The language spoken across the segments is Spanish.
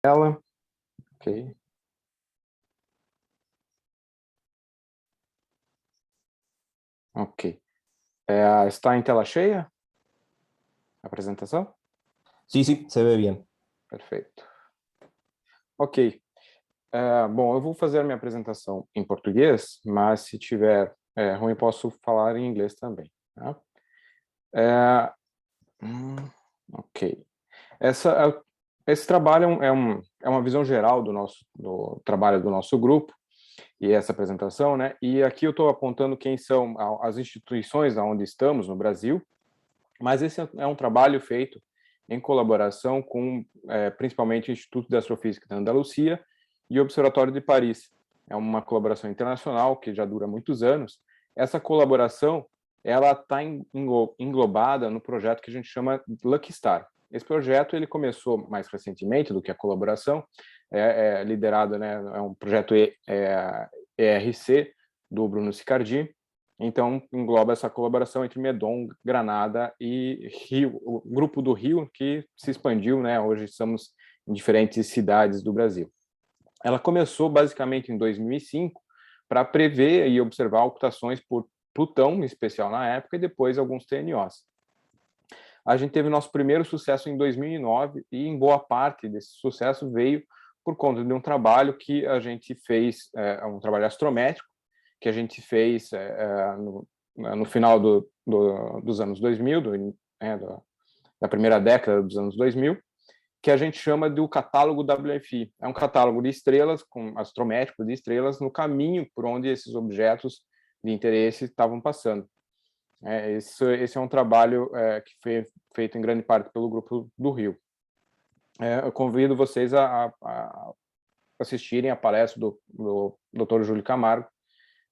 Ela, ok. Ok. Está em tela cheia a apresentação? Sí, sí, se ve bien. Perfeito. Ok. Bom, eu vou fazer a minha apresentação em português, mas se tiver ruim, posso falar em inglês também. Tá? É, ok. Esse trabalho é uma visão geral do trabalho do nosso grupo e essa apresentação, né? E aqui eu estou apontando quem são as instituições onde estamos no Brasil, mas esse é um trabalho feito em colaboração com, principalmente, o Instituto de Astrofísica da Andalucia e o Observatório de Paris. É uma colaboração internacional que já dura muitos anos. Essa colaboração ela está englobada no projeto que a gente chama Lucky Star. Esse projeto ele começou mais recentemente do que a colaboração, liderado, né, é um projeto ERC do Bruno Sicardi. Então, engloba essa colaboração entre Meudon, Granada e Rio, o grupo do Rio, que se expandiu, né? Hoje estamos em diferentes cidades do Brasil. Ela começou basicamente em 2005 para prever e observar ocultações por Plutão, em especial na época, e depois alguns TNOs. A gente teve nosso primeiro sucesso em 2009 e em boa parte desse sucesso veio por conta de um trabalho que a gente fez, um trabalho astrométrico, que a gente fez no final dos anos 2000, da primeira década dos anos 2000, que a gente chama do catálogo WFI. É um catálogo de estrelas, astrométrico de estrelas, no caminho por onde esses objetos de interesse estavam passando. Esse é um trabalho que foi feito em grande parte pelo Grupo do Rio. Eu convido vocês a assistirem a palestra do Dr. Júlio Camargo,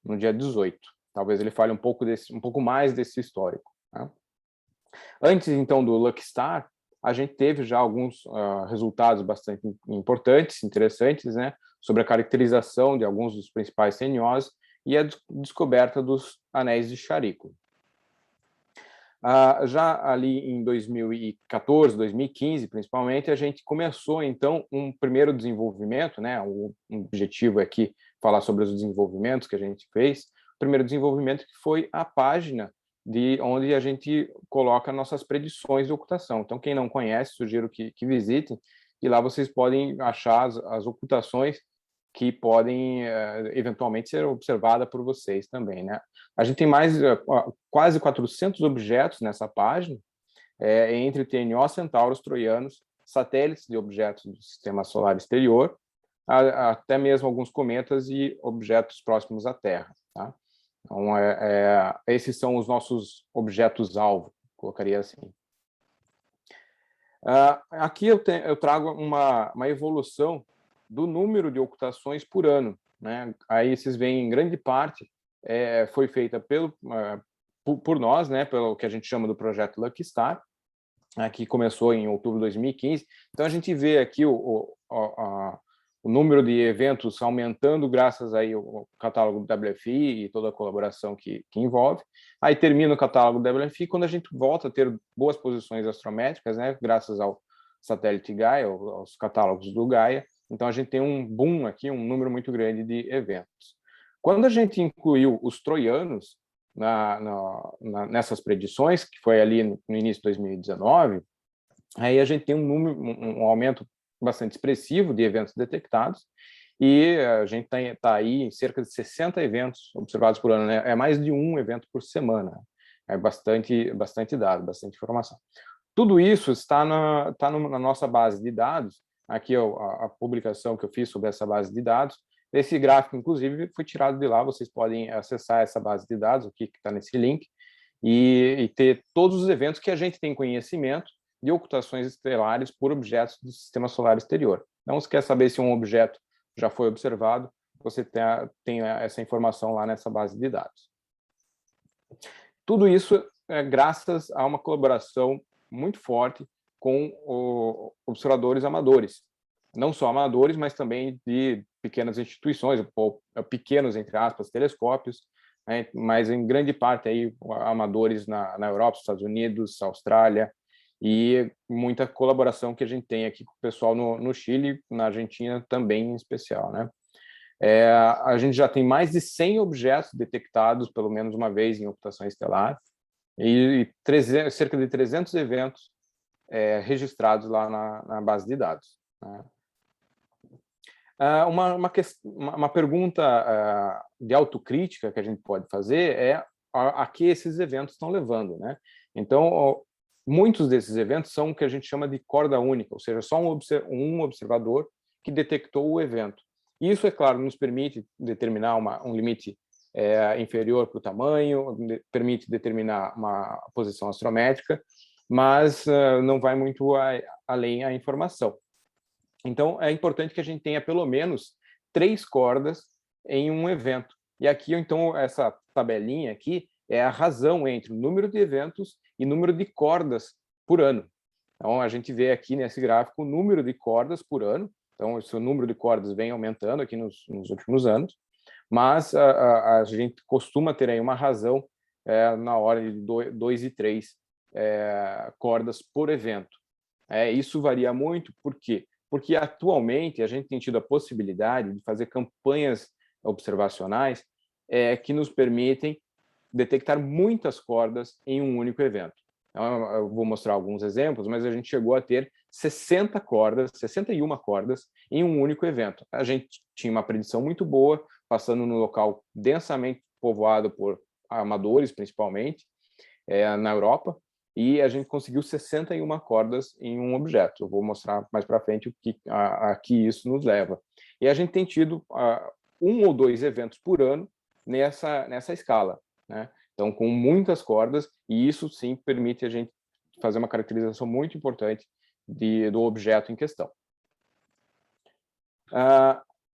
no dia 18. Talvez ele fale um pouco mais desse histórico. Né? Antes, então, do Lucky Star, a gente teve já alguns resultados bastante importantes, interessantes, né, sobre a caracterização de alguns dos principais TNOs e a descoberta dos anéis de Charico. Já ali em 2014, 2015, principalmente, a gente começou, então, um primeiro desenvolvimento, né, o objetivo aqui falar sobre os desenvolvimentos que a gente fez, o primeiro desenvolvimento que foi a página de onde a gente coloca nossas predições de ocultação. Então, quem não conhece, sugiro que visitem, e lá vocês podem achar as ocultações que podem eventualmente ser observadas por vocês também, né? A gente tem mais quase 400 objetos nessa página, entre TNO, centauros, troianos, satélites de objetos do sistema solar exterior, até mesmo alguns cometas e objetos próximos à Terra. Tá? Então, esses são os nossos objetos-alvo, colocaria assim. Aqui eu trago uma evolução do número de ocultações por ano. Né? Aí vocês veem, em grande parte, foi feita por nós, né? Pelo que a gente chama do projeto Lucky Star, que começou em outubro de 2015. Então, a gente vê aqui o número de eventos aumentando graças aí ao catálogo do WFI e toda a colaboração que envolve. Aí termina o catálogo do WFI quando a gente volta a ter boas posições astrométricas, né, graças ao satélite Gaia, aos catálogos do Gaia. Então, a gente tem um boom aqui, um número muito grande de eventos. Quando a gente incluiu os troianos nessas predições, que foi ali no início de 2019, aí a gente tem um aumento bastante expressivo de eventos detectados, e a gente está aí em cerca de 60 eventos observados por ano, né? É mais de um evento por semana. É bastante dado, bastante informação. Tudo isso está na nossa base de dados. Aqui a publicação que eu fiz sobre essa base de dados. Esse gráfico, inclusive, foi tirado de lá. Vocês podem acessar essa base de dados aqui, que está nesse link, e ter todos os eventos que a gente tem conhecimento de ocultações estelares por objetos do sistema solar exterior. Então, se quer saber se um objeto já foi observado, você tem essa informação lá nessa base de dados. Tudo isso é graças a uma colaboração muito forte com observadores amadores. Não só amadores, mas também de pequenas instituições, ou pequenos, entre aspas, telescópios, né, mas em grande parte aí amadores na Europa, Estados Unidos, Austrália, e muita colaboração que a gente tem aqui com o pessoal no Chile, na Argentina também em especial, né? A gente já tem mais de 100 objetos detectados pelo menos uma vez em ocultação estelar e cerca de 300 eventos registrados lá na base de dados, né? Uma pergunta de autocrítica que a gente pode fazer é a que esses eventos estão levando, né? Então, muitos desses eventos são o que a gente chama de corda única, ou seja, só um observador que detectou o evento. Isso, é claro, nos permite determinar um limite inferior para o tamanho, permite determinar uma posição astrométrica, mas não vai muito além a informação. Então, é importante que a gente tenha pelo menos 3 cordas em um evento. E aqui, então, essa tabelinha aqui é a razão entre o número de eventos e número de cordas por ano. Então, a gente vê aqui nesse gráfico o número de cordas por ano. Então, esse número de cordas vem aumentando aqui nos últimos anos, mas a gente costuma ter aí uma razão na ordem de 2 e 3 cordas por evento. Isso varia muito, por quê? Porque atualmente a gente tem tido a possibilidade de fazer campanhas observacionais que nos permitem detectar muitas cordas em um único evento. Então, eu vou mostrar alguns exemplos, mas a gente chegou a ter 60 cordas, 61 cordas em um único evento. A gente tinha uma predição muito boa, passando no local densamente povoado por amadores, principalmente, na Europa, e a gente conseguiu 61 cordas em um objeto. Eu vou mostrar mais para frente a que isso nos leva. E a gente tem tido 1 ou 2 eventos por ano nessa escala, né? Então, com muitas cordas, e isso sim permite a gente fazer uma caracterização muito importante do objeto em questão.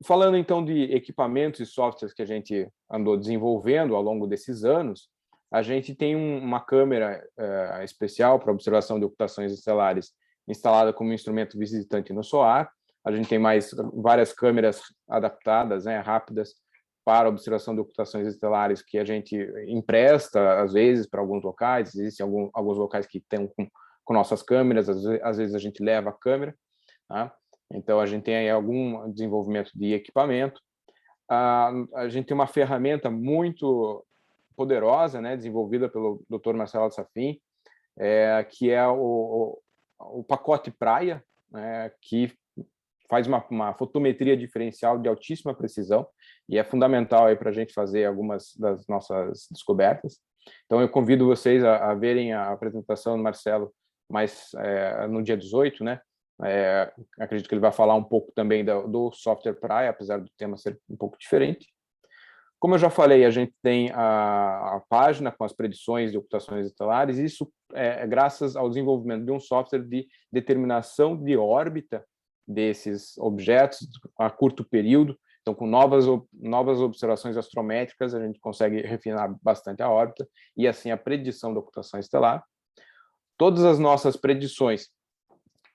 Falando então de equipamentos e softwares que a gente andou desenvolvendo ao longo desses anos, a gente tem uma câmera especial para observação de ocultações estelares instalada como instrumento visitante no SOAR. A gente tem várias câmeras adaptadas, né, rápidas, para observação de ocultações estelares que a gente empresta, às vezes, para alguns locais. Existem alguns locais que estão com nossas câmeras, às vezes a gente leva a câmera, tá? Então, a gente tem aí algum desenvolvimento de equipamento. A gente tem uma ferramenta muito poderosa, né, desenvolvida pelo Dr. Marcelo Safin, que é o pacote Praia, né, que faz uma fotometria diferencial de altíssima precisão e é fundamental para a gente fazer algumas das nossas descobertas. Então, eu convido vocês a verem a apresentação do Marcelo no dia 18, né? Acredito que ele vai falar um pouco também do software Praia, apesar do tema ser um pouco diferente. Como eu já falei, a gente tem a página com as predições de ocultações estelares, e isso é graças ao desenvolvimento de um software de determinação de órbita desses objetos a curto período. Então, com novas observações astrométricas, a gente consegue refinar bastante a órbita e, assim, a predição da ocultação estelar. Todas as nossas predições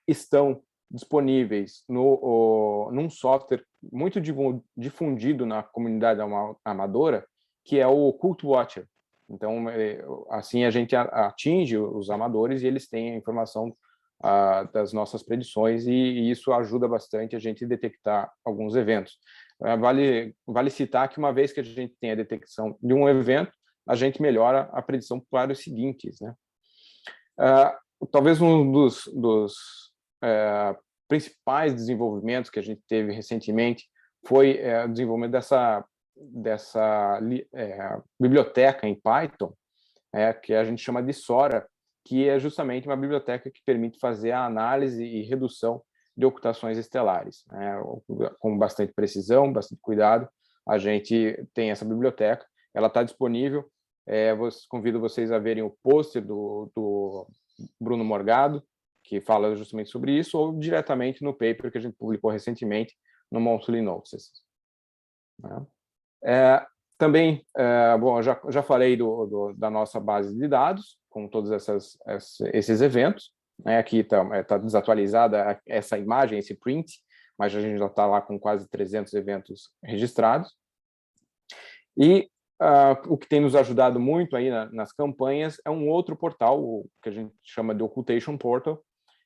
estão disponíveis num software muito difundido na comunidade amadora, que é o Occult Watcher. Então, assim, a gente atinge os amadores e eles têm a informação das nossas predições e isso ajuda bastante a gente a detectar alguns eventos. Vale citar que uma vez que a gente tem a detecção de um evento, a gente melhora a predição para os seguintes, né? Talvez um dos principais desenvolvimentos que a gente teve recentemente foi o desenvolvimento dessa biblioteca em Python, que a gente chama de Sora, que é justamente uma biblioteca que permite fazer a análise e redução de ocultações estelares, né? Com bastante precisão, bastante cuidado. A gente tem essa biblioteca, ela está disponível. Convido vocês a verem o pôster do Bruno Morgado, que fala justamente sobre isso, ou diretamente no paper que a gente publicou recentemente no Monthly Notices. Também, bom, eu já falei da nossa base de dados, com todos esses eventos, né? Aqui está desatualizada essa imagem, esse print, mas a gente já está lá com quase 300 eventos registrados. E O que tem nos ajudado muito aí nas campanhas é um outro portal, o que a gente chama de Occultation Portal,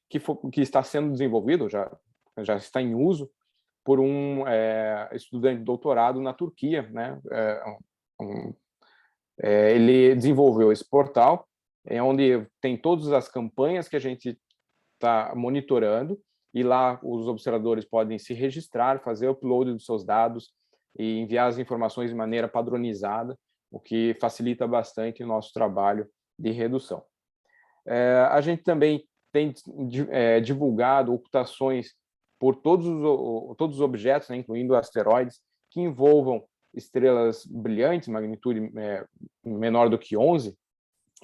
que está sendo desenvolvido, já está em uso, por um estudante de doutorado na Turquia, né? Ele desenvolveu esse portal, onde tem todas as campanhas que a gente está monitorando, e lá os observadores podem se registrar, fazer upload dos seus dados e enviar as informações de maneira padronizada, o que facilita bastante o nosso trabalho de redução. A gente também tem divulgado ocultações por todos os objetos, né, incluindo asteroides, que envolvam estrelas brilhantes, magnitude menor do que 11,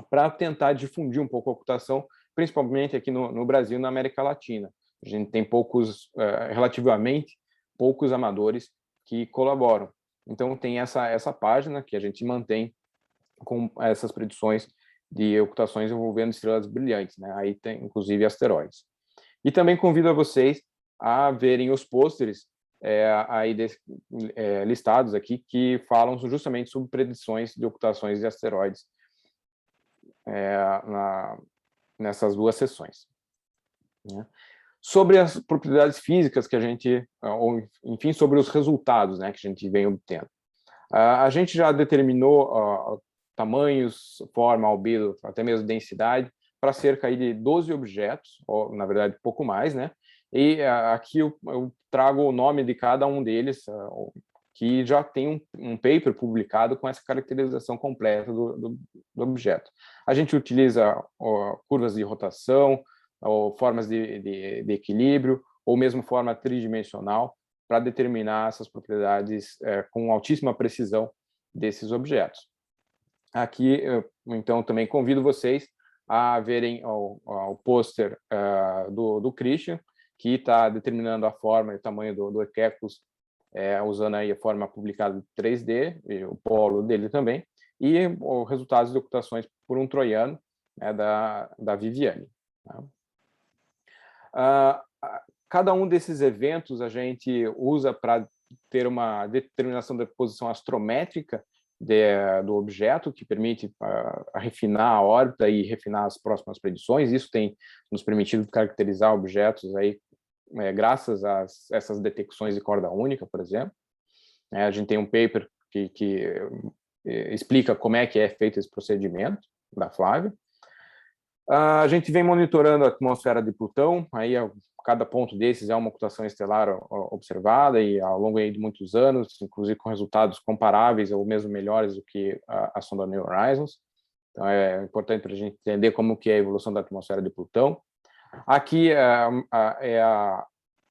para tentar difundir um pouco a ocultação, principalmente aqui no Brasil e na América Latina. A gente tem relativamente poucos amadores que colaboram. Então, tem essa página que a gente mantém com essas predições de ocultações envolvendo estrelas brilhantes, né? Aí tem, inclusive, asteroides. E também convido a vocês a verem os pôsteres listados aqui, que falam justamente sobre predições de ocultações de asteroides nessas duas sessões, né? Sobre as propriedades físicas que a gente, ou enfim, sobre os resultados, né, que a gente vem obtendo. A gente já determinou tamanhos, forma, albedo, até mesmo densidade, para cerca aí de 12 objetos, ou na verdade pouco mais, né? E aqui eu trago o nome de cada um deles, que já tem um paper publicado com essa caracterização completa do objeto. A gente utiliza curvas de rotação, ou formas de equilíbrio, ou mesmo forma tridimensional, para determinar essas propriedades com altíssima precisão desses objetos. Aqui, então, também convido vocês a verem o pôster do Christian, que está determinando a forma e o tamanho do Equeculus, usando aí a forma publicada de 3D, e o polo dele também, e os resultados de ocultações por um troiano, né, da Viviane. Tá? Cada um desses eventos a gente usa para ter uma determinação da posição astrométrica do objeto, que permite refinar a órbita e refinar as próximas predições. Isso tem nos permitido caracterizar objetos aí, graças a essas detecções de corda única, por exemplo. A gente tem um paper que explica como é que é feito esse procedimento, da Flávia. A gente vem monitorando a atmosfera de Plutão, aí cada ponto desses é uma ocultação estelar observada, e ao longo aí de muitos anos, inclusive com resultados comparáveis ou mesmo melhores do que a sonda New Horizons. Então é importante para a gente entender como que é a evolução da atmosfera de Plutão. Aqui é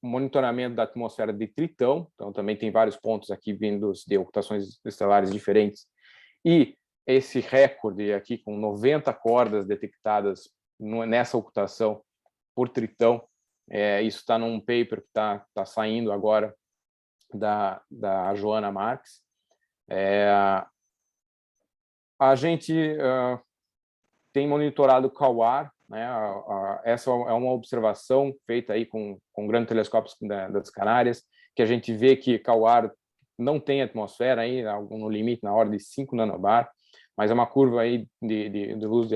o monitoramento da atmosfera de Tritão, então também tem vários pontos aqui vindos de ocultações estelares diferentes, e esse recorde aqui com 90 cordas detectadas nessa ocultação por Tritão, isso está num paper que está saindo agora da Joana Marques. A gente tem monitorado o Quaoar, né? Essa é uma observação feita aí com grandes telescópios das Canárias, que a gente vê que Quaoar não tem atmosfera aí, no limite, na ordem de 5 nanobar, mas é uma curva aí de luz de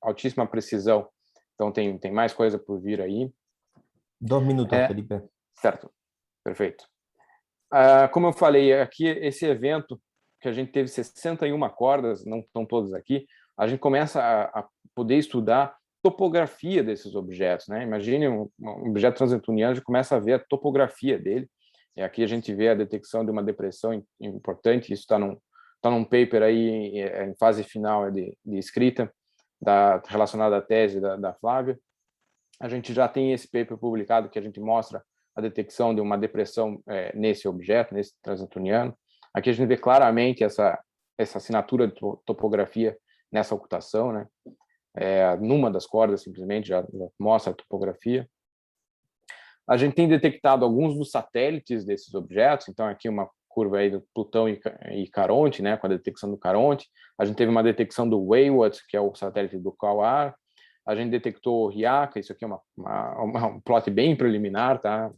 altíssima precisão. Então tem mais coisa por vir aí. 2 minutos, Felipe. Certo, perfeito. Como eu falei, aqui esse evento que a gente teve 61 cordas, não estão todas aqui, a gente começa a poder estudar topografia desses objetos, né? Imagine um objeto transneptuniano, a gente começa a ver a topografia dele. E aqui a gente vê a detecção de uma depressão importante. Isso está num paper aí em fase final de escrita, relacionado à tese da Flávia. A gente já tem esse paper publicado que a gente mostra a detecção de uma depressão nesse objeto, nesse transneptuniano. Aqui a gente vê claramente essa assinatura de topografia nessa ocultação, né? Numa das cordas, simplesmente, já mostra a topografia. A gente tem detectado alguns dos satélites desses objetos, então aqui uma curva aí do Plutão e Caronte, né, com a detecção do Caronte. A gente teve uma detecção do Wayward, que é o satélite do Quaoar. A gente detectou o Riaca, isso aqui é um plot bem preliminar, tá?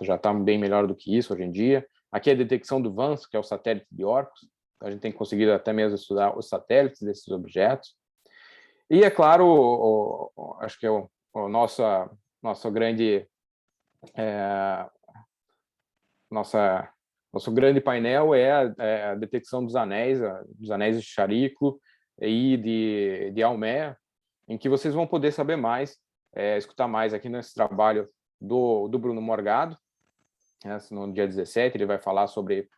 Já está bem melhor do que isso hoje em dia. Aqui é a detecção do Vance, que é o satélite de Orcus. a gente tem conseguido até mesmo estudar os satélites desses objetos. E, é claro, acho que o nosso grande nosso grande painel é a detecção dos anéis de Chariclo e de Almé, em que vocês vão poder saber mais, escutar mais aqui nesse trabalho do Bruno Morgado. No dia 17, ele vai falar sobre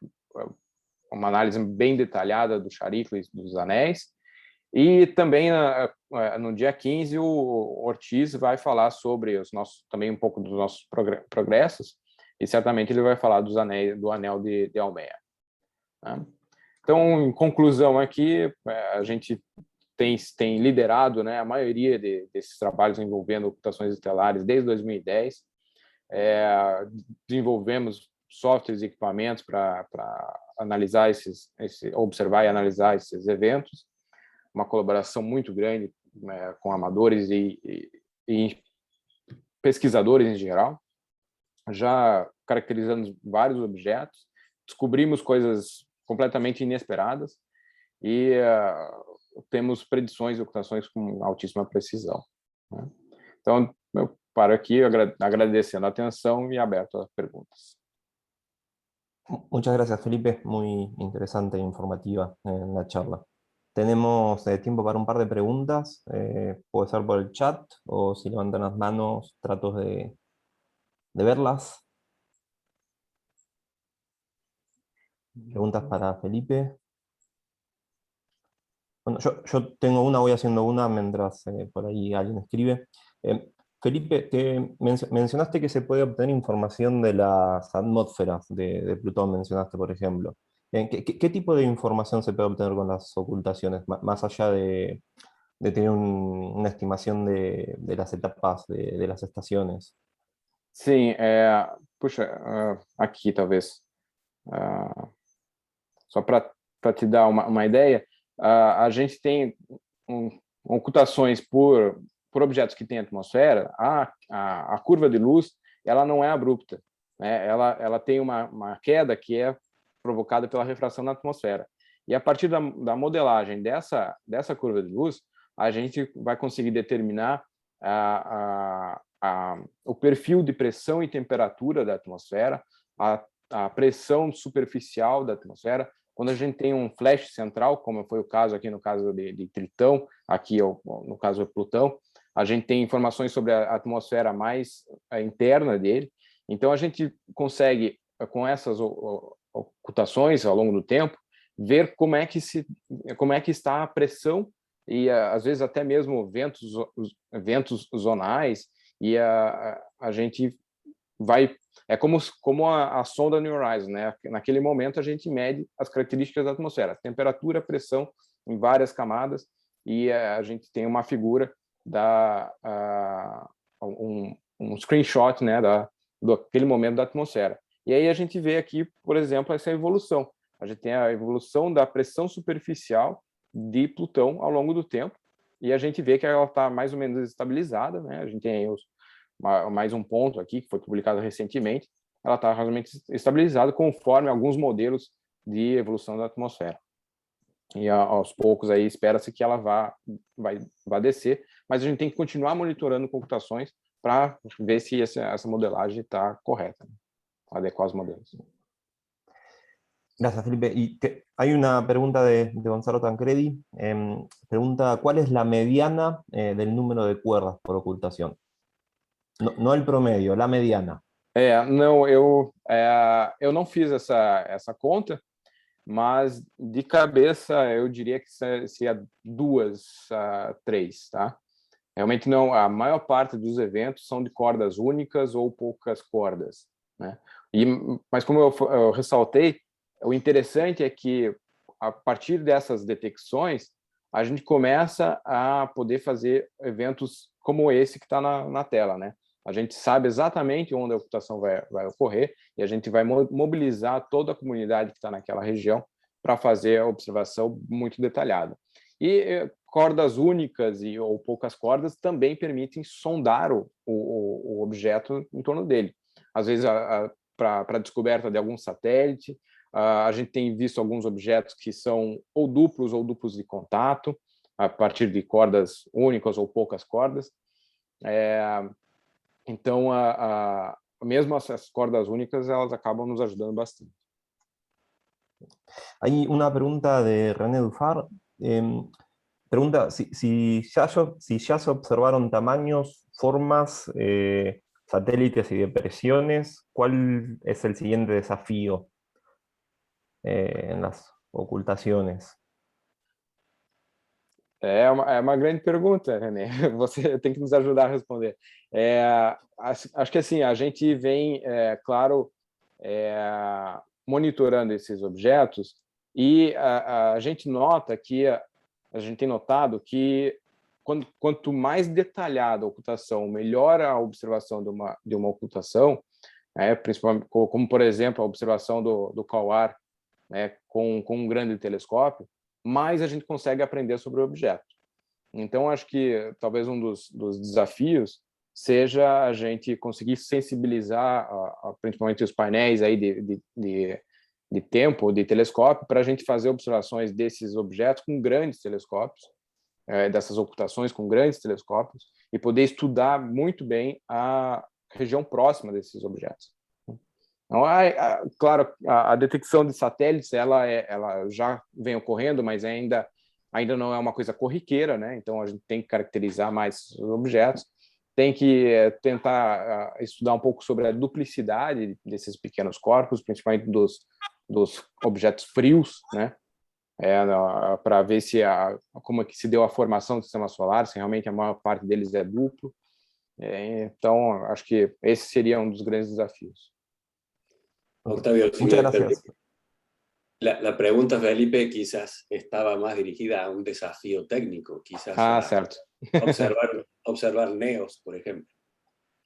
uma análise bem detalhada do Chariclo e dos anéis. E também no dia 15, o Ortiz vai falar sobre também um pouco dos nossos progressos, e certamente ele vai falar do anel de Almeida. Né? Então, em conclusão aqui, a gente tem liderado, né, a maioria desses trabalhos envolvendo ocultações estelares desde 2010. Desenvolvemos softwares e equipamentos para analisar observar e analisar esses eventos, uma colaboração muito grande com amadores e pesquisadores em geral. Já caracterizamos vários objetos, descobrimos coisas completamente inesperadas e temos predições e ocultações com altíssima precisão. Né? Então, eu paro aqui agradecendo a atenção e aberto a perguntas. Muchas gracias, Felipe. Muy interesante e informativa la charla. Tenemos tiempo para un par de preguntas. Puede ser por el chat o si levantan las manos, trato de verlas. Preguntas para Felipe. Bueno, yo tengo una, voy haciendo una mientras por ahí alguien escribe. Felipe, mencionaste que se puede obtener información de las atmósferas de Plutón, mencionaste, por ejemplo. ¿Qué tipo de información se puede obtener con las ocultaciones, más allá de tener una estimación de las etapas de las estaciones? Sim, puxa, aqui talvez, só para te dar uma ideia, a gente tem ocultações por objetos que têm atmosfera. A curva de luz, ela não é abrupta, né? Ela tem uma queda que é provocada pela refração na atmosfera. E a partir da modelagem dessa curva de luz, a gente vai conseguir determinar o perfil de pressão e temperatura da atmosfera, a pressão superficial da atmosfera. Quando a gente tem um flash central, como foi o caso aqui no caso de Tritão, aqui no caso de Plutão, a gente tem informações sobre a atmosfera mais interna dele. Então, a gente consegue, com essas ocultações ao longo do tempo, ver como é que está a pressão e, às vezes, até mesmo ventos zonais, e a gente vai... É como a sonda New Horizons, né? Naquele momento, a gente mede as características da atmosfera, temperatura, pressão, em várias camadas, e a gente tem uma figura, um screenshot, né, daquele momento da atmosfera. E aí a gente vê aqui, por exemplo, essa evolução. A gente tem a evolução da pressão superficial de Plutão ao longo do tempo, e a gente vê que ela está mais ou menos estabilizada, né? A gente tem aí mais um ponto aqui, que foi publicado recentemente, ela está razoavelmente estabilizada conforme alguns modelos de evolução da atmosfera. E aos poucos aí espera-se que ela vá descer, mas a gente tem que continuar monitorando computações para ver se essa modelagem está correta, né? Adequar os modelos. Gracias, Felipe. Y hay una pregunta de Gonzalo Tancredi. Pregunta, ¿cuál es la mediana del número de cuerdas por ocultación? No el promedio, la mediana. Não, eu não fiz essa conta, mas de cabeça eu diria que seria 2 a 3, tá? Realmente não, a maior parte dos eventos são de cordas únicas ou poucas cordas, né? Mas como eu ressaltei, o interessante é que a partir dessas detecções a gente começa a poder fazer eventos como esse que está na tela, né? A gente sabe exatamente onde a ocultação vai ocorrer e a gente vai mobilizar toda a comunidade que está naquela região para fazer a observação muito detalhada. E cordas únicas ou poucas cordas também permitem sondar o objeto em torno dele. Às vezes, para a descoberta de algum satélite, A gente tem visto alguns objetos que são ou duplos de contato, a partir de cordas únicas ou poucas cordas. Então, mesmo essas cordas únicas, elas acabam nos ajudando bastante. Hay una pregunta de René Dufar. Pregunta si ya se observaron tamaños, formas, satélites y depresiones. ¿Cuál es el siguiente desafío en las ocultaciones? É uma grande pergunta, René. Você tem que nos ajudar a responder. Acho que assim, a gente vem, claro, monitorando esses objetos e a gente nota que, a gente tem notado que quanto mais detalhada a ocultação, melhor a observação de uma ocultação, principalmente como, por exemplo, a observação do Quasar, né, com um grande telescópio, mais a gente consegue aprender sobre o objeto. Então, acho que talvez um dos desafios seja a gente conseguir sensibilizar principalmente os painéis aí de tempo, de telescópio, para a gente fazer observações desses objetos com grandes telescópios, dessas ocultações com grandes telescópios, e poder estudar muito bem a região próxima desses objetos. Então, claro, a detecção de satélites, ela já vem ocorrendo, mas ainda não é uma coisa corriqueira, né? Então, a gente tem que caracterizar mais os objetos, tem que tentar estudar um pouco sobre a duplicidade desses pequenos corpos, principalmente dos objetos frios, né? Para ver como é que se deu a formação do sistema solar, se realmente a maior parte deles é duplo. Então, acho que esse seria um dos grandes desafios. Octavio, si Muchas me gracias. permite, la pregunta, Felipe, quizás estaba más dirigida a un desafío técnico, quizás Certo. observar NEOs, por ejemplo.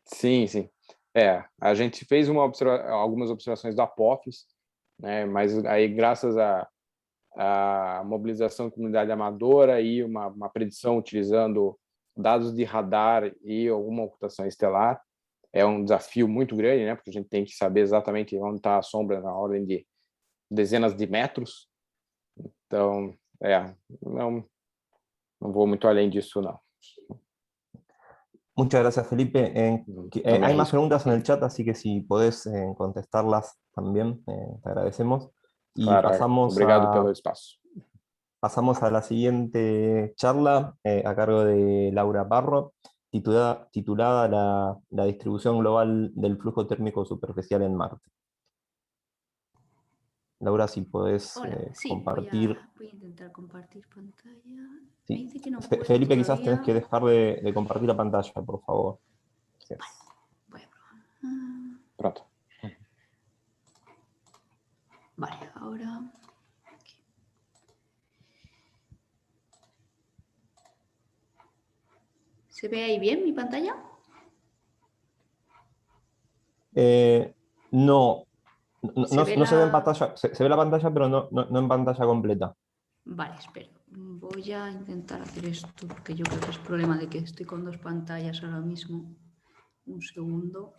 Sim. A gente fez algumas observações da Apophis, né, mas aí graças à mobilização da comunidade amadora e uma predição utilizando dados de radar e alguma ocultação estelar, é um desafio muito grande, né, porque a gente tem que saber exatamente onde está a sombra na ordem de dezenas de metros. Então, não vou muito além disso, não. Muchas gracias, Felipe. Hay más preguntas en el chat, así que si podés contestarlas también, te agradecemos. Y claro, obrigado pelo espaço. Pasamos a la siguiente charla a cargo de Laura Parro, titulada la distribución global del flujo térmico superficial en Marte. Laura, si podés compartir. Voy a intentar compartir pantalla. Sí. Me dice que no Felipe, puedo quizás tenés todavía. que dejar de compartir la pantalla, por favor. Vale, voy a probar. Pronto. Vale, ahora... Aquí. ¿Se ve ahí bien mi pantalla? No. No se ve en la... pantalla, se ve la pantalla, pero no en pantalla completa. Vale, espera. Voy a intentar hacer esto, porque yo creo que es problema de que estoy con dos pantallas ahora mismo. Un segundo.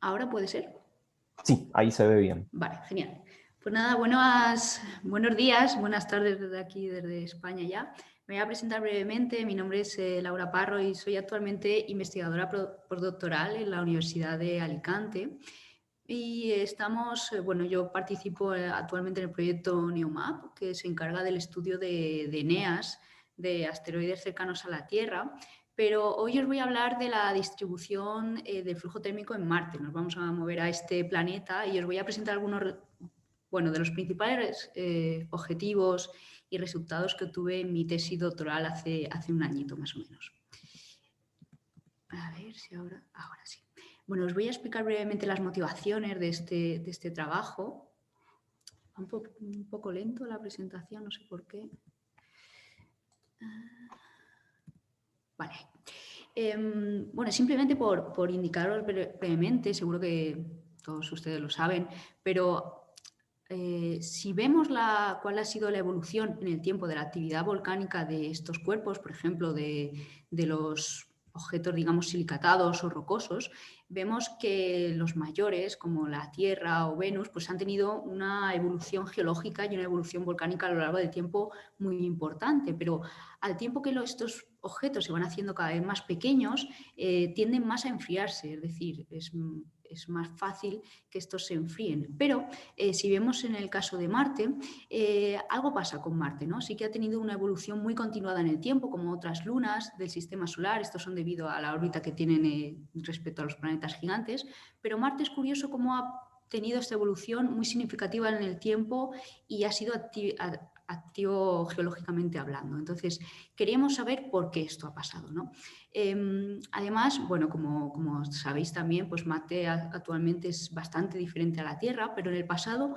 ¿Ahora puede ser? Sí, ahí se ve bien. Vale, genial. Pues nada, buenos días, buenas tardes desde aquí, desde España ya. Me voy a presentar brevemente. Mi nombre es Laura Parro y soy actualmente investigadora postdoctoral en la Universidad de Alicante. Y yo participo actualmente en el proyecto NEOMAP, que se encarga del estudio de NEAs, de asteroides cercanos a la Tierra. Pero hoy os voy a hablar de la distribución del flujo térmico en Marte. Nos vamos a mover a este planeta y os voy a presentar algunos de los principales objetivos y resultados que obtuve en mi tesis doctoral hace un añito más o menos. A ver si ahora sí. Bueno, os voy a explicar brevemente las motivaciones de este trabajo. Un poco lento la presentación, no sé por qué. Vale. Simplemente por indicaros brevemente, seguro que todos ustedes lo saben, pero si vemos cuál ha sido la evolución en el tiempo de la actividad volcánica de estos cuerpos, por ejemplo, de los objetos, digamos, silicatados o rocosos, vemos que los mayores, como la Tierra o Venus, pues han tenido una evolución geológica y una evolución volcánica a lo largo del tiempo muy importante, pero al tiempo que estos objetos se van haciendo cada vez más pequeños, tienden más a enfriarse, es decir, es más fácil que estos se enfríen. Pero si vemos en el caso de Marte, algo pasa con Marte, ¿no? Sí que ha tenido una evolución muy continuada en el tiempo, como otras lunas del sistema solar. Estos son debido a la órbita que tienen respecto a los planetas gigantes. Pero Marte es curioso cómo ha tenido esta evolución muy significativa en el tiempo y ha sido activo geológicamente hablando. Entonces, queríamos saber por qué esto ha pasado, ¿no? Además, bueno, como sabéis también, pues Marte actualmente es bastante diferente a la Tierra, pero en el pasado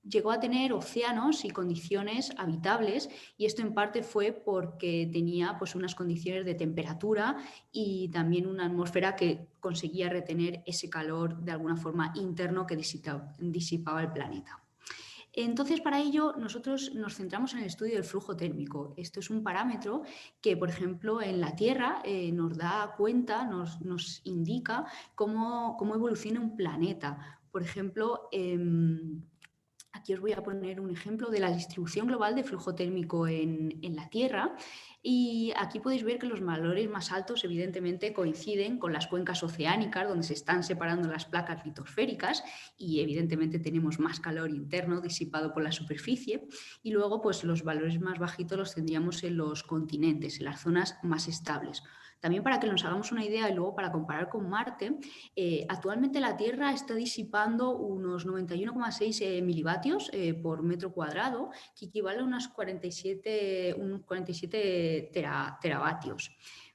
llegó a tener océanos y condiciones habitables, y esto en parte fue porque tenía pues unas condiciones de temperatura y también una atmósfera que conseguía retener ese calor de alguna forma interno que disipaba el planeta. Entonces, para ello, nosotros nos centramos en el estudio del flujo térmico. Esto es un parámetro que, por ejemplo, en la Tierra nos da cuenta, nos indica cómo evoluciona un planeta. Por ejemplo, aquí os voy a poner un ejemplo de la distribución global de flujo térmico en la Tierra, y aquí podéis ver que los valores más altos evidentemente coinciden con las cuencas oceánicas, donde se están separando las placas litosféricas y evidentemente tenemos más calor interno disipado por la superficie, y luego pues los valores más bajitos los tendríamos en los continentes, en las zonas más estables. También para que nos hagamos una idea y luego para comparar con Marte, actualmente la Tierra está disipando unos 91,6 milivatios por metro cuadrado, que equivale a unos 47 teravatios.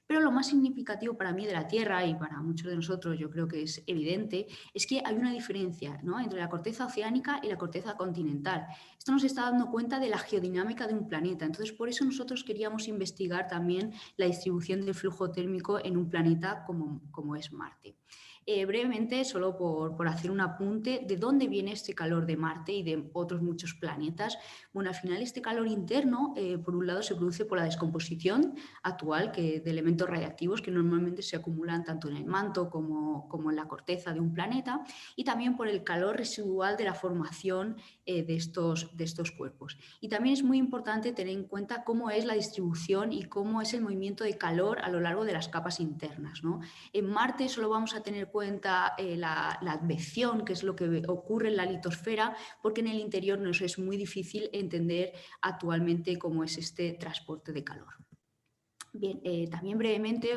Pero lo más significativo para mí de la Tierra, y para muchos de nosotros yo creo que es evidente, es que hay una diferencia, ¿no?, entre la corteza oceánica y la corteza continental. Esto nos está dando cuenta de la geodinámica de un planeta. Entonces, por eso nosotros queríamos investigar también la distribución del flujo térmico en un planeta como es Marte. Brevemente, solo por hacer un apunte de dónde viene este calor de Marte y de otros muchos planetas. Bueno, al final este calor interno, por un lado, se produce por la descomposición actual de elementos radiactivos que normalmente se acumulan tanto en el manto como en la corteza de un planeta, y también por el calor residual de la formación de estos cuerpos. Y también es muy importante tener en cuenta cómo es la distribución y cómo es el movimiento de calor a lo largo de las capas internas, ¿no? En Marte solo vamos a tener en cuenta la advección, que es lo que ocurre en la litosfera, porque en el interior nos es muy difícil entender actualmente cómo es este transporte de calor. Bien, también brevemente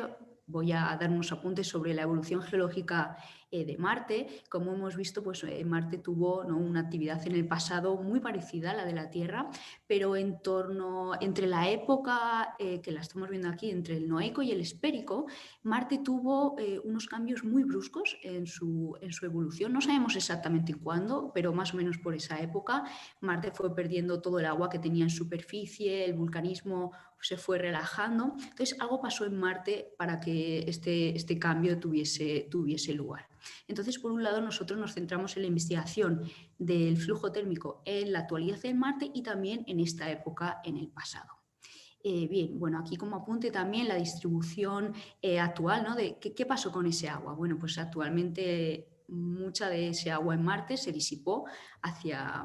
voy a dar unos apuntes sobre la evolución geológica de Marte. Como hemos visto, pues Marte tuvo, ¿no?, una actividad en el pasado muy parecida a la de la Tierra, pero entre la época que la estamos viendo aquí, entre el Noéico y el Espérico, Marte tuvo unos cambios muy bruscos en su evolución. No sabemos exactamente cuándo, pero más o menos por esa época Marte fue perdiendo todo el agua que tenía en superficie, el vulcanismo se fue relajando. Entonces, algo pasó en Marte para que este cambio tuviese lugar. Entonces, por un lado, nosotros nos centramos en la investigación del flujo térmico en la actualidad en Marte y también en esta época en el pasado. Bien, bueno, aquí como apunte también la distribución actual, ¿no?, de qué pasó con ese agua. Bueno, pues actualmente mucha de ese agua en Marte se disipó hacia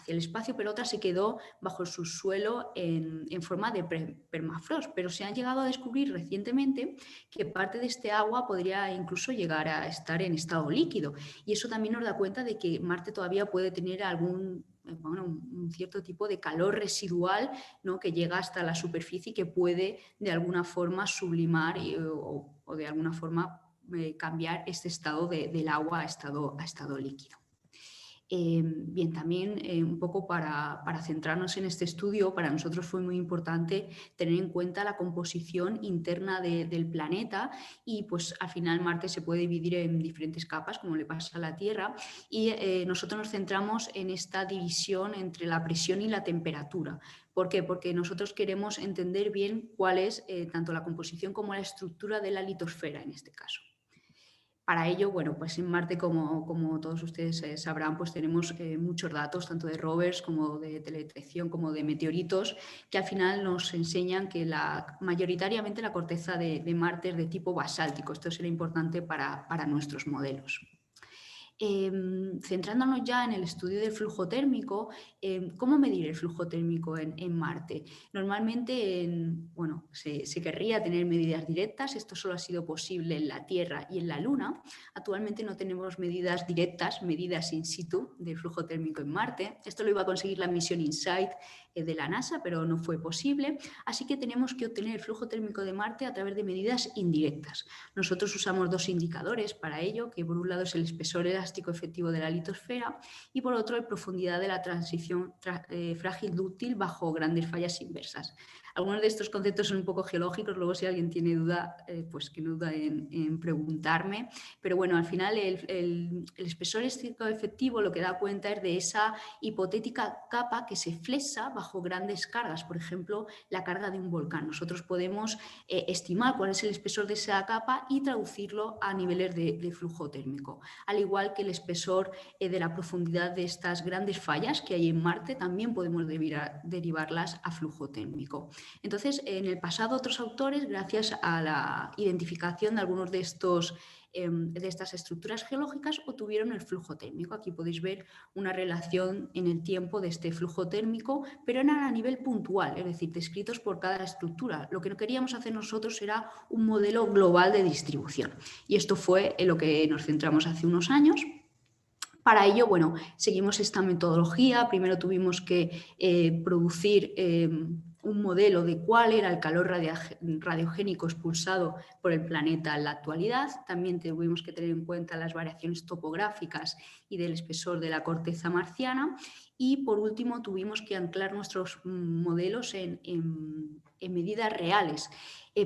el espacio, pero otra se quedó bajo el subsuelo en forma de permafrost. Pero se han llegado a descubrir recientemente que parte de este agua podría incluso llegar a estar en estado líquido, y eso también nos da cuenta de que Marte todavía puede tener un cierto tipo de calor residual, ¿no?, que llega hasta la superficie y que puede de alguna forma sublimar o de alguna forma cambiar este estado del agua a estado líquido. Bien, también un poco para centrarnos en este estudio, para nosotros fue muy importante tener en cuenta la composición interna del planeta, y pues al final Marte se puede dividir en diferentes capas, como le pasa a la Tierra, y nosotros nos centramos en esta división entre la presión y la temperatura. ¿Por qué? Porque nosotros queremos entender bien cuál es tanto la composición como la estructura de la litosfera en este caso. Para ello, bueno, pues en Marte, como todos ustedes sabrán, pues tenemos muchos datos, tanto de rovers como de teledetección, como de meteoritos, que al final nos enseñan que mayoritariamente la corteza de Marte es de tipo basáltico. Esto será importante para nuestros modelos. Centrándonos ya en el estudio del flujo térmico, ¿cómo medir el flujo térmico en Marte? Normalmente se querría tener medidas directas, esto solo ha sido posible en la Tierra y en la Luna. Actualmente no tenemos medidas directas, medidas in situ del flujo térmico en Marte. Esto lo iba a conseguir la misión InSight de la NASA, pero no fue posible, así que tenemos que obtener el flujo térmico de Marte a través de medidas indirectas. Nosotros usamos dos indicadores para ello, que por un lado es el espesor elástico efectivo de la litosfera y por otro la profundidad de la transición frágil dúctil bajo grandes fallas inversas. Algunos de estos conceptos son un poco geológicos, luego si alguien tiene duda, pues que no duda en preguntarme, pero bueno, al final el espesor elástico efectivo lo que da cuenta es de esa hipotética capa que se flexa bajo grandes cargas, por ejemplo, la carga de un volcán. Nosotros podemos estimar cuál es el espesor de esa capa y traducirlo a niveles de flujo térmico, al igual que el espesor de la profundidad de estas grandes fallas que hay en Marte, también podemos derivarlas a flujo térmico. Entonces, en el pasado otros autores, gracias a la identificación de algunos de estas estructuras geológicas, obtuvieron el flujo térmico. Aquí podéis ver una relación en el tiempo de este flujo térmico, pero eran a nivel puntual, es decir, descritos por cada estructura. Lo que no queríamos hacer nosotros era un modelo global de distribución, y esto fue en lo que nos centramos hace unos años. Para ello, bueno, seguimos esta metodología. Primero tuvimos que producir un modelo de cuál era el calor radiogénico expulsado por el planeta en la actualidad. También tuvimos que tener en cuenta las variaciones topográficas y del espesor de la corteza marciana. Y por último tuvimos que anclar nuestros modelos en medidas reales.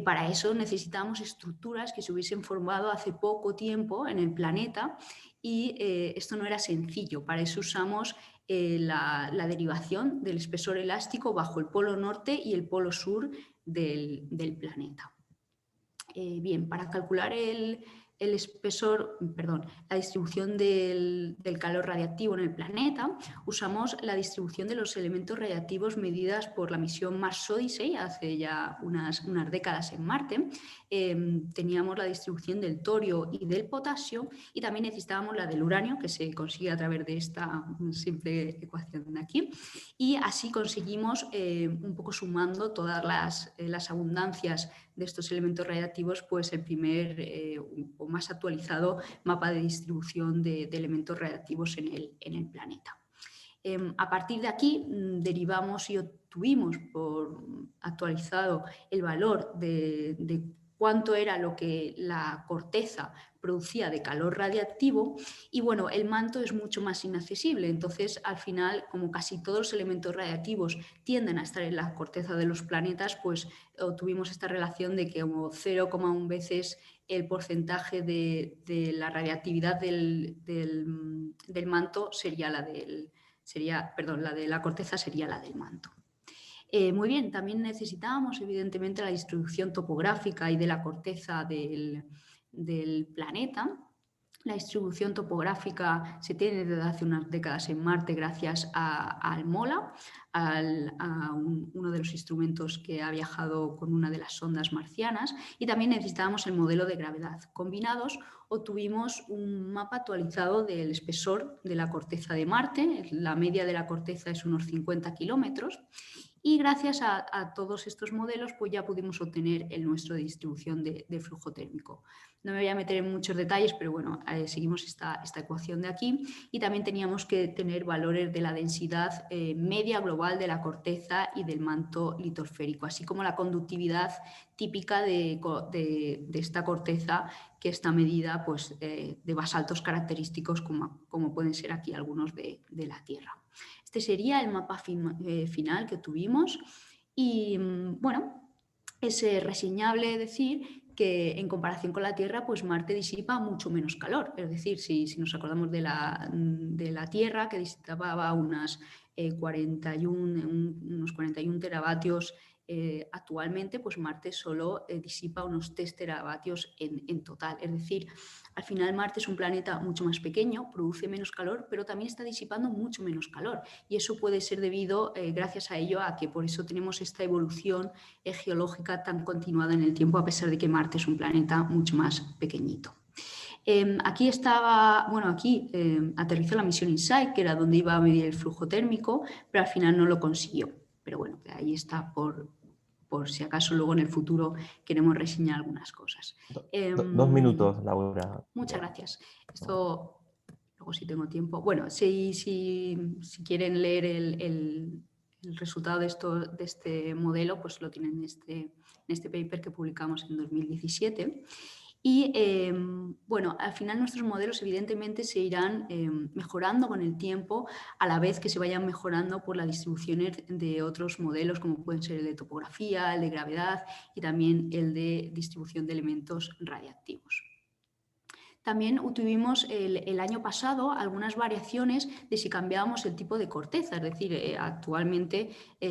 Para eso necesitábamos estructuras que se hubiesen formado hace poco tiempo en el planeta, y esto no era sencillo. Para eso usamos la derivación del espesor elástico bajo el polo norte y el polo sur del planeta. Bien, para calcular la distribución del calor radiactivo en el planeta, usamos la distribución de los elementos radiactivos medidas por la misión Mars Odyssey hace ya unas décadas en Marte. Teníamos la distribución del torio y del potasio, y también necesitábamos la del uranio, que se consigue a través de esta simple ecuación de aquí, y así conseguimos, un poco sumando todas las abundancias de estos elementos radiactivos, pues el primer o más actualizado mapa de distribución de elementos radiactivos en el planeta. A partir de aquí derivamos y obtuvimos por actualizado el valor de cuánto era lo que la corteza producía de calor radiactivo, y bueno, el manto es mucho más inaccesible. Entonces, al final, como casi todos los elementos radiactivos tienden a estar en la corteza de los planetas, pues obtuvimos esta relación de que como 0,1 veces el porcentaje de la radiactividad del manto sería la de la corteza sería la del manto. Muy bien, también necesitábamos evidentemente la distribución topográfica y de la corteza del planeta. La distribución topográfica se tiene desde hace unas décadas en Marte gracias al MOLA, a uno de los instrumentos que ha viajado con una de las sondas marcianas, y también necesitábamos el modelo de gravedad. Combinados obtuvimos un mapa actualizado del espesor de la corteza de Marte. La media de la corteza es unos 50 kilómetros. Y gracias a todos estos modelos, pues ya pudimos obtener el nuestro de distribución de flujo térmico. No me voy a meter en muchos detalles, pero bueno, seguimos esta ecuación de aquí, y también teníamos que tener valores de la densidad media global de la corteza y del manto litosférico, así como la conductividad típica de esta corteza, que está medida pues, de basaltos característicos como pueden ser aquí algunos de la Tierra. Este sería el mapa final que tuvimos, y bueno, es reseñable decir que en comparación con la Tierra, pues Marte disipa mucho menos calor. Es decir, si nos acordamos de la Tierra, que disipaba unas unos 41 teravatios actualmente, pues Marte solo disipa unos 3 teravatios en total. Es decir, al final Marte es un planeta mucho más pequeño, produce menos calor, pero también está disipando mucho menos calor. Y eso puede ser debido, gracias a ello, a que por eso tenemos esta evolución geológica tan continuada en el tiempo, a pesar de que Marte es un planeta mucho más pequeñito. Aquí aterrizó la misión InSight, que era donde iba a medir el flujo térmico, pero al final no lo consiguió. Pero bueno, ahí está por si acaso luego en el futuro queremos reseñar algunas cosas. 2 minutos, Laura. Muchas gracias. Esto, luego si tengo tiempo. Bueno, si quieren leer el resultado de este modelo, pues lo tienen en este paper que publicamos en 2017. Y bueno, al final nuestros modelos evidentemente se irán mejorando con el tiempo, a la vez que se vayan mejorando por las distribuciones de otros modelos, como pueden ser el de topografía, el de gravedad y también el de distribución de elementos radiactivos. También tuvimos el año pasado algunas variaciones de si cambiábamos el tipo de corteza, es decir, actualmente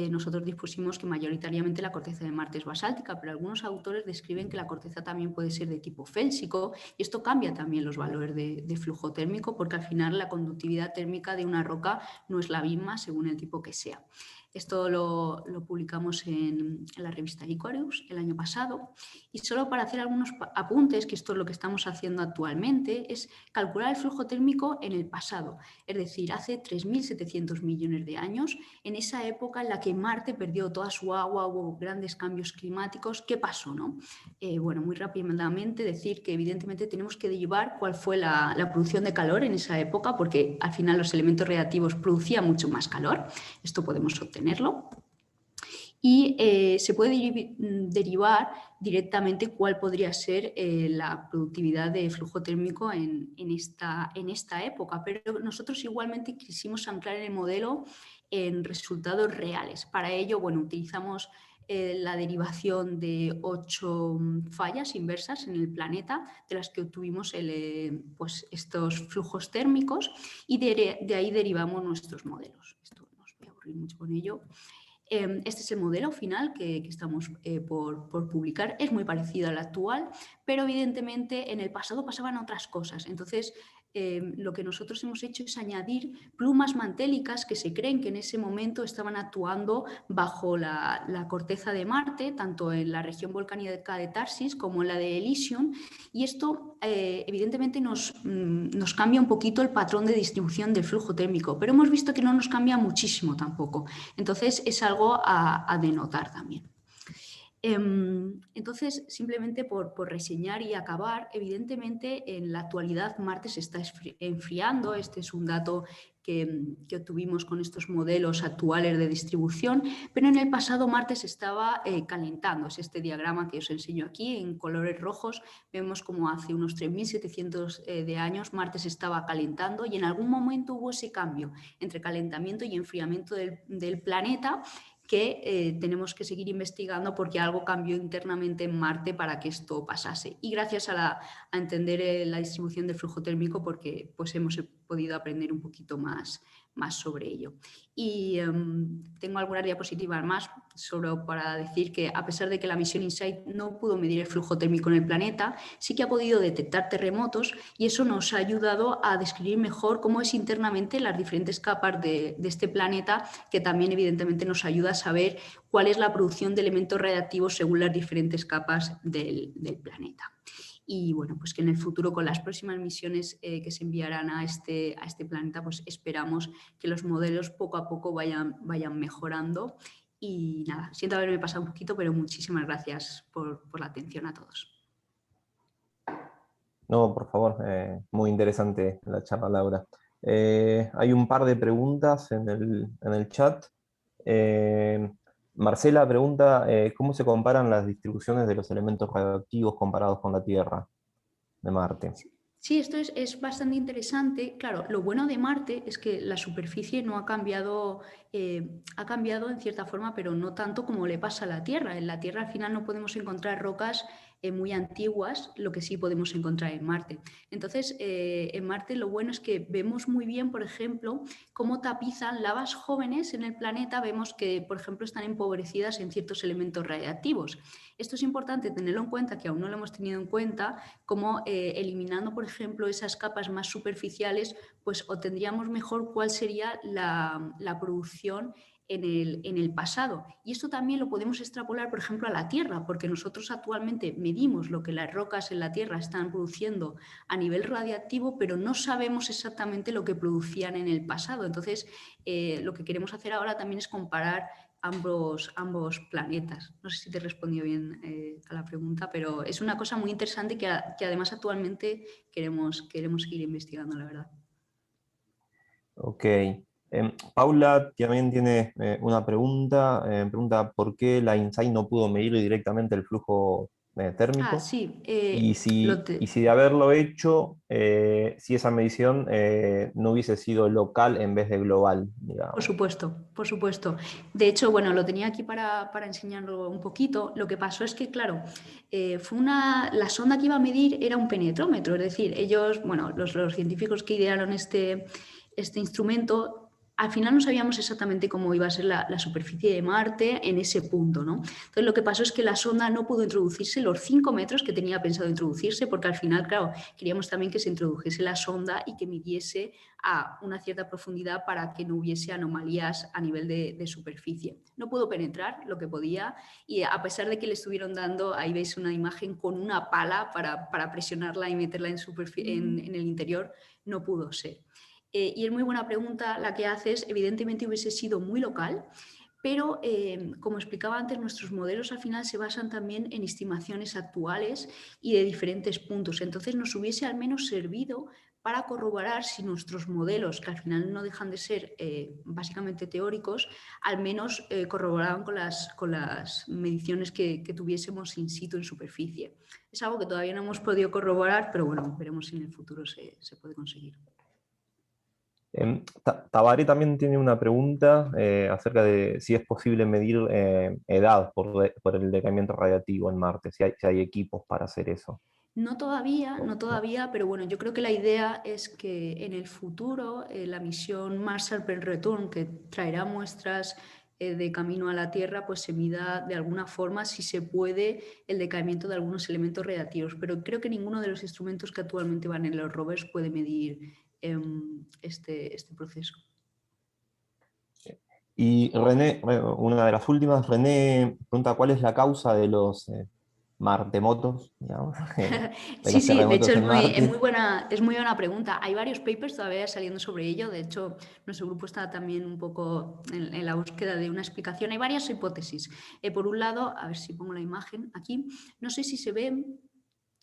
nosotros dispusimos que mayoritariamente la corteza de Marte es basáltica, pero algunos autores describen que la corteza también puede ser de tipo félsico y esto cambia también los valores de flujo térmico porque al final la conductividad térmica de una roca no es la misma según el tipo que sea. Esto lo publicamos en la revista Icarus el año pasado y solo para hacer algunos apuntes, que esto es lo que estamos haciendo actualmente, es calcular el flujo térmico en el pasado, es decir, hace 3.700 millones de años, en esa época en la que Marte perdió toda su agua, hubo grandes cambios climáticos. ¿Qué pasó, no? Bueno, muy rápidamente decir que evidentemente tenemos que derivar cuál fue la producción de calor en esa época, porque al final los elementos radiactivos producían mucho más calor. Esto podemos obtenerlo. Y se puede derivar directamente cuál podría ser la productividad de flujo térmico en esta época, pero nosotros igualmente quisimos anclar el modelo en resultados reales. Para ello, bueno, utilizamos la derivación de 8 fallas inversas en el planeta, de las que obtuvimos pues estos flujos térmicos y de ahí derivamos nuestros modelos. Esto no os voy a aburrir mucho con ello. Este es el modelo final que estamos por publicar. Es muy parecido al actual, pero evidentemente en el pasado pasaban otras cosas. Entonces, lo que nosotros hemos hecho es añadir plumas mantélicas que se creen que en ese momento estaban actuando bajo la corteza de Marte, tanto en la región volcánica de Tarsis como en la de Elysium, y esto evidentemente nos cambia un poquito el patrón de distribución del flujo térmico, pero hemos visto que no nos cambia muchísimo tampoco. Entonces es algo a denotar también. Entonces, simplemente por reseñar y acabar, evidentemente en la actualidad Marte se está enfriando. Este es un dato que obtuvimos con estos modelos actuales de distribución, pero en el pasado Marte se estaba calentando. Es este diagrama que os enseño aquí en colores rojos. Vemos como hace unos 3.700 de años Marte se estaba calentando y en algún momento hubo ese cambio entre calentamiento y enfriamiento del planeta, que tenemos que seguir investigando porque algo cambió internamente en Marte para que esto pasase. Y gracias a entender la distribución del flujo térmico, porque pues hemos podido aprender un poquito más sobre ello. Y tengo algunas diapositivas más para decir que a pesar de que la misión InSight no pudo medir el flujo térmico en el planeta, sí que ha podido detectar terremotos y eso nos ha ayudado a describir mejor cómo es internamente las diferentes capas de este planeta, que también evidentemente nos ayuda a saber cuál es la producción de elementos radiactivos según las diferentes capas del planeta. Y bueno, pues que en el futuro con las próximas misiones que se enviarán a este planeta, pues esperamos que los modelos poco a poco vayan mejorando. Y nada, siento haberme pasado un poquito, pero muchísimas gracias por la atención a todos. No, por favor, muy interesante la charla, Laura. Hay un par de preguntas en el chat. Marcela pregunta, ¿cómo se comparan las distribuciones de los elementos radioactivos comparados con la Tierra de Marte? Sí, esto es bastante interesante. Claro, lo bueno de Marte es que la superficie no ha cambiado en cierta forma, pero no tanto como le pasa a la Tierra. En la Tierra al final no podemos encontrar rocas muy antiguas, lo que sí podemos encontrar en Marte. Entonces, en Marte lo bueno es que vemos muy bien, por ejemplo, cómo tapizan lavas jóvenes en el planeta. Vemos que, por ejemplo, están empobrecidas en ciertos elementos radiactivos. Esto es importante tenerlo en cuenta, que aún no lo hemos tenido en cuenta, como eliminando, por ejemplo, esas capas más superficiales, pues obtendríamos mejor cuál sería la producción en el pasado. Y esto también lo podemos extrapolar, por ejemplo, a la Tierra, porque nosotros actualmente medimos lo que las rocas en la Tierra están produciendo a nivel radiactivo, pero no sabemos exactamente lo que producían en el pasado. Entonces, lo que queremos hacer ahora también es comparar ambos planetas. No sé si te he respondido bien a la pregunta, pero es una cosa muy interesante que además actualmente queremos seguir investigando, la verdad. Ok. Paula también tiene una pregunta. Pregunta por qué la InSight no pudo medir directamente el flujo térmico. Sí. Y si de haberlo hecho, si esa medición no hubiese sido local en vez de global, digamos. Por supuesto. De hecho, bueno, lo tenía aquí para enseñarlo un poquito. Lo que pasó es que, claro, la sonda que iba a medir era un penetrómetro, es decir, ellos, bueno, los científicos que idearon este instrumento, al final no sabíamos exactamente cómo iba a ser la superficie de Marte en ese punto, ¿no? Entonces, lo que pasó es que la sonda no pudo introducirse los 5 metros que tenía pensado introducirse, porque al final, claro, queríamos también que se introdujese la sonda y que midiese a una cierta profundidad para que no hubiese anomalías a nivel de superficie. No pudo penetrar lo que podía, y a pesar de que le estuvieron dando, ahí veis una imagen con una pala para presionarla y meterla en el interior, no pudo ser. Y es muy buena pregunta la que haces. Evidentemente hubiese sido muy local, pero como explicaba antes, nuestros modelos al final se basan también en estimaciones actuales y de diferentes puntos. Entonces nos hubiese al menos servido para corroborar si nuestros modelos, que al final no dejan de ser básicamente teóricos, al menos corroboraban con las mediciones que tuviésemos in situ en superficie. Es algo que todavía no hemos podido corroborar, pero bueno, veremos si en el futuro se puede conseguir. Tabaré también tiene una pregunta acerca de si es posible medir edad por el decaimiento radiactivo en Marte, si hay equipos para hacer eso. No todavía, pero bueno, yo creo que la idea es que en el futuro la misión Mars Sample Return, que traerá muestras de camino a la Tierra, pues se mida de alguna forma, si se puede, el decaimiento de algunos elementos radiactivos, pero creo que ninguno de los instrumentos que actualmente van en los rovers puede medir este proceso. Y René, una de las últimas, René pregunta cuál es la causa de los martemotos, digamos. Sí, de hecho es muy buena pregunta. Hay varios papers todavía saliendo sobre ello. De hecho, nuestro grupo está también un poco en la búsqueda de una explicación. Hay varias hipótesis. Por un lado, a ver si pongo la imagen aquí, no sé si se ve.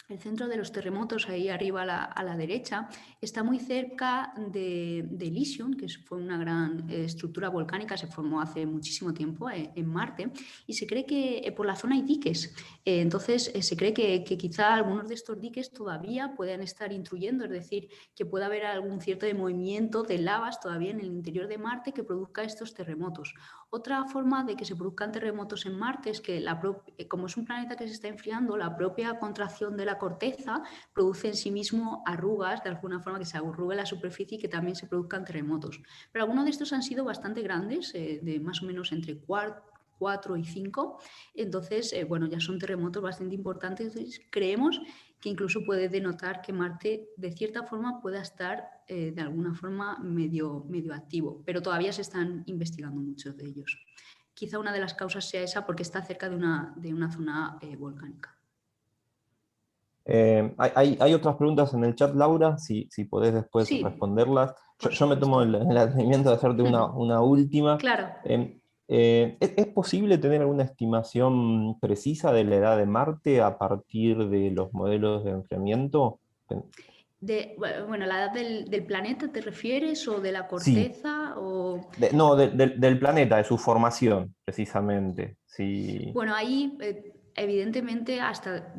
El centro de los terremotos, ahí arriba a la derecha, está muy cerca de Elysium, que fue una gran estructura volcánica, se formó hace muchísimo tiempo en Marte, y se cree que por la zona hay diques. Entonces, se cree que quizá algunos de estos diques todavía puedan estar intruyendo, es decir, que pueda haber algún cierto de movimiento de lavas todavía en el interior de Marte que produzca estos terremotos. Otra forma de que se produzcan terremotos en Marte es que, como es un planeta que se está enfriando, la propia contracción de la corteza produce en sí mismo arrugas, de alguna forma que se arrugue la superficie y que también se produzcan terremotos. Pero algunos de estos han sido bastante grandes, de más o menos entre 4 y 5, entonces, bueno, ya son terremotos bastante importantes. Entonces, creemos que incluso puede denotar que Marte, de cierta forma, pueda estar de alguna forma medio activo, pero todavía se están investigando muchos de ellos. Quizá una de las causas sea esa, porque está cerca de una zona volcánica. Hay otras preguntas en el chat, Laura, si podés después responderlas. Yo me tomo el atrevimiento de hacerte una última. Claro. ¿Es posible tener alguna estimación precisa de la edad de Marte a partir de los modelos de enfriamiento? Bueno, ¿la edad del planeta te refieres o de la corteza? Sí. No, del planeta, de su formación, precisamente. Sí. Bueno, ahí evidentemente,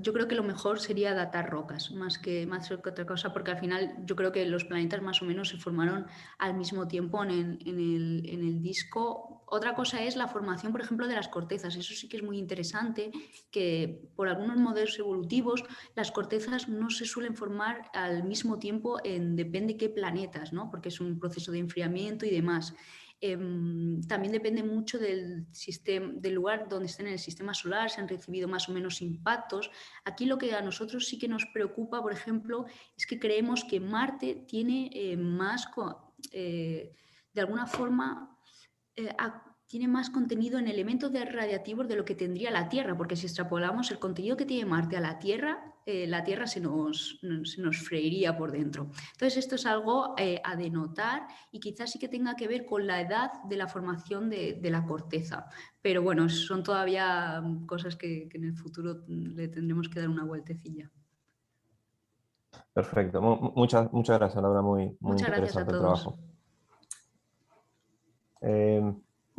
yo creo que lo mejor sería datar rocas, más que otra cosa, porque al final yo creo que los planetas más o menos se formaron al mismo tiempo en el disco. Otra cosa es la formación, por ejemplo, de las cortezas. Eso sí que es muy interesante, que por algunos modelos evolutivos las cortezas no se suelen formar al mismo tiempo depende qué planetas, ¿no? Porque es un proceso de enfriamiento y demás. También depende mucho del lugar donde estén en el sistema solar, si han recibido más o menos impactos. Aquí lo que a nosotros sí que nos preocupa, por ejemplo, es que creemos que Marte tiene de alguna forma, tiene más contenido en elementos radiactivos de lo que tendría la Tierra, porque si extrapolamos el contenido que tiene Marte a la Tierra se nos freiría por dentro. Entonces esto es algo a denotar y quizás sí que tenga que ver con la edad de la formación de la corteza. Pero bueno, son todavía cosas que en el futuro le tendremos que dar una vueltecilla. Perfecto. Muchas gracias, Laura. Muy Muchas gracias a interesante el todos. trabajo.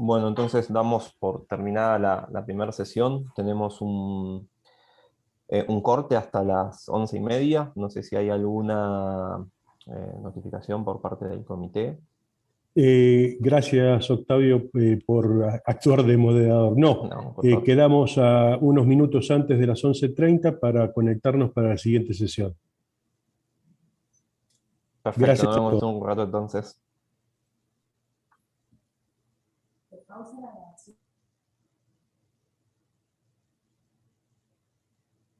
Bueno, entonces damos por terminada la primera sesión. Tenemos un corte hasta las 11:30. No sé si hay alguna notificación por parte del comité. Gracias, Octavio, por actuar de moderador. No, por favor. Quedamos a unos minutos antes de las 11:30 para conectarnos para la siguiente sesión. Perfecto, Gracias nos a vemos todos. un rato entonces.